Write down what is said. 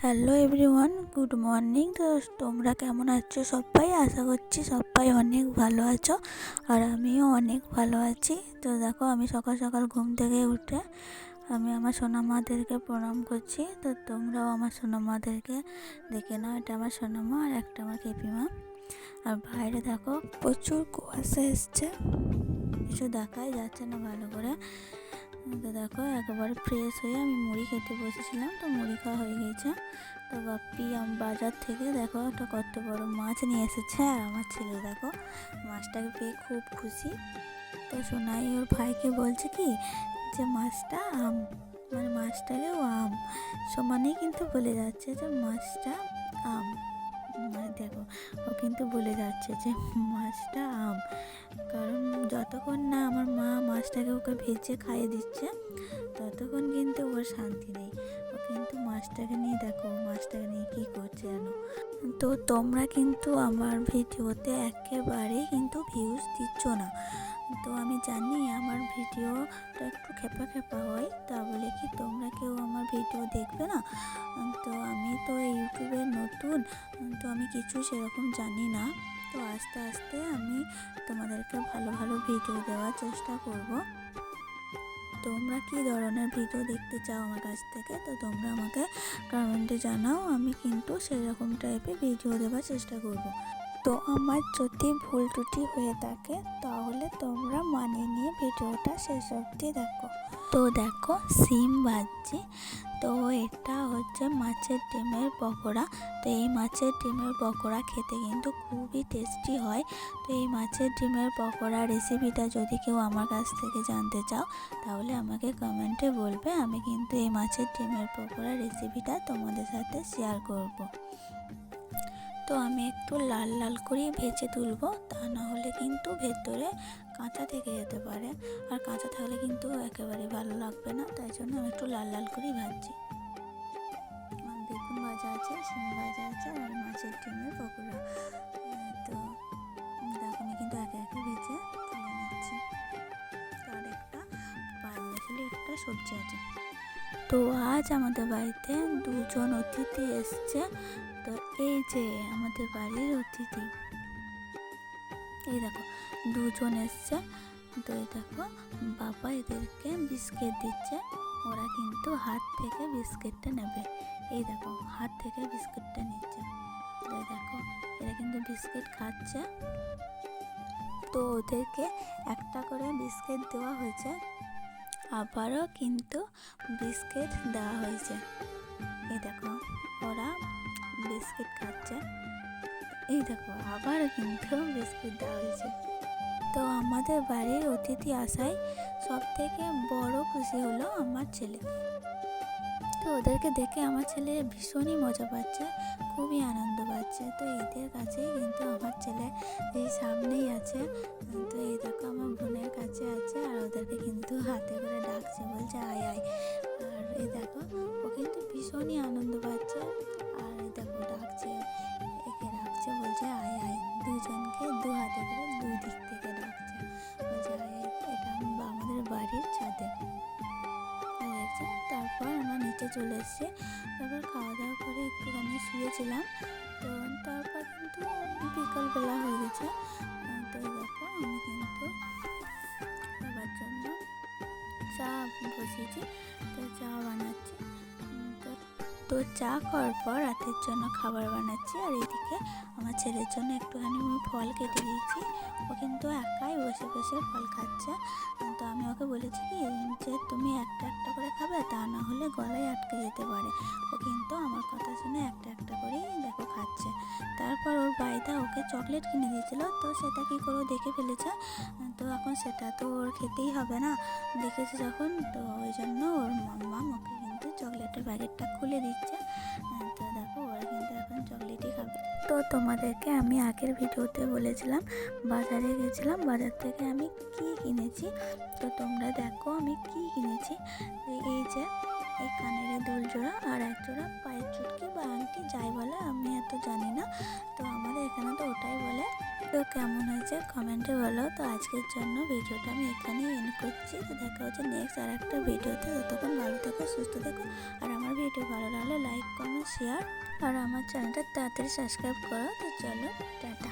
Hello everyone, good morning. তো তোমরা কেমন আছো সবাই? আশা করছি সবাই অনেক ভালো আছো, আর আমিও অনেক ভালো আছি। তো দেখো, আমি সকাল সকাল ঘুম থেকে উঠে আমি আমার সোনামাদেরকে প্রণাম করছি। তো তোমরাও আমার সোনামাদেরকে দেখে নাও। এটা আমার সোনামা আর একটা আমার কেপিমা। আর বাইরে দেখো প্রচুর কুয়াশা এসছে, কিছু দেখাই যাচ্ছে না ভালো করে। তো দেখো একেবারে ফ্রেশ হয়ে আমি মুড়ি খেতে বসেছিলাম, তো মুড়ি খাওয়া হয়ে গেছে। তো বাপ্পি বাজার থেকে দেখো একটা কত বড় মাছ নিয়ে এসেছে, আর আমার ছেলে দেখো মাছটাকে পেয়ে খুব খুশি। তো সোনাই ওর ভাইকে বলছে কি যে মাছটা আম, মানে মাছটাকেও আম সমানেই কিন্তু বলে যাচ্ছে যে মাছটা আম। মানে দেখো ও কিন্তু বলে যাচ্ছে যে মাছটা আম, কারণ যতক্ষণ না আমার মা মাছটাকে ওকে ভেজে খাইয়ে দিচ্ছে ততক্ষণ কিন্তু ওর শান্তি নেই। ও কিন্তু মাছটাকে নিয়ে দেখো মাছটাকে নিয়ে কী করছে জানো? তো তোমরা কিন্তু আমার ভিডিওতে একেবারেই কিন্তু ভিউজ দিচ্ছ না। তো আমি জানি আমার ভিডিওটা একটু খেপা খেপা হয়, তা বলে কি তোমরা কেউ আমার ভিডিও দেখবে না? তো আমি তো ইউটিউবে নতুন, তো আমি কিছু সেরকম জানি না। তো আস্তে আস্তে আমি তোমাদেরকে ভালো ভালো ভিডিও দেওয়ার চেষ্টা করব। তোমরা কী ধরনের ভিডিও দেখতে চাও আমার কাছ থেকে, তো তোমরা আমাকে কমেন্টে জানাও, আমি কিন্তু সেরকম টাইপের ভিডিও দেওয়ার চেষ্টা করব। তো আমার যদি ভুল ত্রুটি হয়ে থাকে তাহলে তোমরা মানিয়ে নিয়ে ভিডিওটা শেষ অবধি দেখো। তো দেখো সিম ভাজছি, তো এটা হচ্ছে মাছের ডিমের পকোড়া। তো এই মাছের ডিমের পকোড়া খেতে কিন্তু খুবই টেস্টি হয়। তো এই মাছের ডিমের পকোড়া রেসিপিটা যদি কেউ আমার কাছ থেকে জানতে চাও তাহলে আমাকে কমেন্টে বলবে, আমি কিন্তু এই মাছের ডিমের পকোড়া রেসিপিটা তোমাদের সাথে শেয়ার করব। তো আমি একটু লাল লাল করেই ভেজে তুলবো, তা না হলে কিন্তু ভেতরে কাঁচা থেকে যেতে পারে, আর কাঁচা থাকলে কিন্তু একেবারে ভালো লাগবে না। তাই জন্য আমি একটু লাল লাল করেই ভাজছি। বেগুন ভাজা আছে, শিম ভাজা আছে, আর মাছের ডিমের পকোড়া। তো দেখো আমি কিন্তু একে একে ভেজে তুলে নিচ্ছি। আর একটা পাঁচমিশালি একটা সবজি আছে। তো আজ আমাদের বাড়িতে দুজন অতিথি এসছে। তো এই যে আমাদের বাড়ির অতিথি, এই দেখো দুজন এসছে। তো এই দেখো বাবা এদেরকে বিস্কিট দিচ্ছে, ওরা কিন্তু হাত থেকে বিস্কিটটা নেবে। এই দেখো হাত থেকে বিস্কিটটা নিচ্ছে। তো এই দেখো এরা কিন্তু বিস্কিট খাচ্ছে। তো ওদেরকে একটা করে বিস্কিট দেওয়া হয়েছে, আবারও কিন্তু বিস্কিট দেওয়া হয়েছে। এই দেখো ওরা বিস্কিট খাচ্ছে। এই দেখো আবারও কিন্তু বিস্কিট দেওয়া হয়েছে। তো আমাদের বাড়ির অতিথি আসায় সব থেকে বড় খুশি হলো আমার ছেলে। তো ওদেরকে দেখে আমার ছেলে ভীষণই মজা পাচ্ছে, খুবই আনন্দ পাচ্ছে। তো এদের কাছেই কিন্তু আমার ছেলে এই সামনেই আছে। তো এই দেখো আমার বোনের কাছে আছে, আর ওদেরকে কিন্তু হাতে করে ডাকছে, বলছে আয় আয়। আর এই দেখো ও কিন্তু ভীষণই আনন্দ পাচ্ছে। আর এই দেখো ডাকছে, একে ডাকছে, বলছে আয় আয়। দুজনকে দু হাতে করে দুদিক থেকে ডাকছে, বলছে আয় আয়। এটা আমাদের বাড়ির ছাদে দেখছে। তারপর আমরা নিচে চলে এসেছি। তারপর খাওয়া দাওয়া করে একটুখানি শুয়েছিলাম। তো তারপর কিন্তু বিকালবেলা হয়ে গেছে। তো দেখো আমি কিন্তু খাবার জন্য চা বসিয়েছি, তো চা বানাচ্ছি। তো চা খাওয়ার পর রাতের জন্য খাবার বানাচ্ছি, আর এদিকে আমার ছেলের জন্য একটুখানি আমি ফল কেটে দিয়েছি। ও কিন্তু একাই বসে বসে ফল খাচ্ছে। তো আমি ওকে বলেছি কি যে তুমি একটা একটা করে খাবে, তা না হলে গলায় আটকে যেতে পারে। ও কিন্তু আমার কথা শুনে একটা একটা করেই দেখো খাচ্ছে। তারপর ওর ভাইদা ওকে চকলেট কিনে দিয়েছিল, তো সেটা কী করে দেখে ফেলেছে। তো এখন সেটা তো ওর খেতেই হবে না, দেখেছে যখন। তো ওই জন্য ওর মাম্মা ওকে কিন্তু চকলেটের প্যাকেটটা খুলে দিচ্ছে। তো দেখো ওরা কিন্তু এখন চকলেটই খাবে। তো তোমাদেরকে আমি আগের ভিডিওতে বলেছিলাম বাজারে গেছিলাম, বাজার থেকে আমি কি কিনেছি। তো তোমরা দেখো আমি কি কিনেছি। এই যে এই কানের দুল জোড়া আর এক জোড়া পায়ের চুটকি বা আংটি যাই বলে, আমি এত জানি না, তো আমাদের এখানে তো ওটাই বলে। তো কেমন হয়েছে কমেন্টে বলো। তো আজকের জন্য ভিডিওটা আমি এখানেই এন্ড করছি। তো দেখা হচ্ছে নেক্সট আর একটা ভিডিওতে। ততক্ষণ ভালো থেকো, সুস্থ থেকো, আর আমার ভিডিও ভালো লাগলে লাইক কমেন্ট শেয়ার আর আমার চ্যানেলটা তাড়াতাড়ি সাবস্ক্রাইব করো। তো চলো টাটা।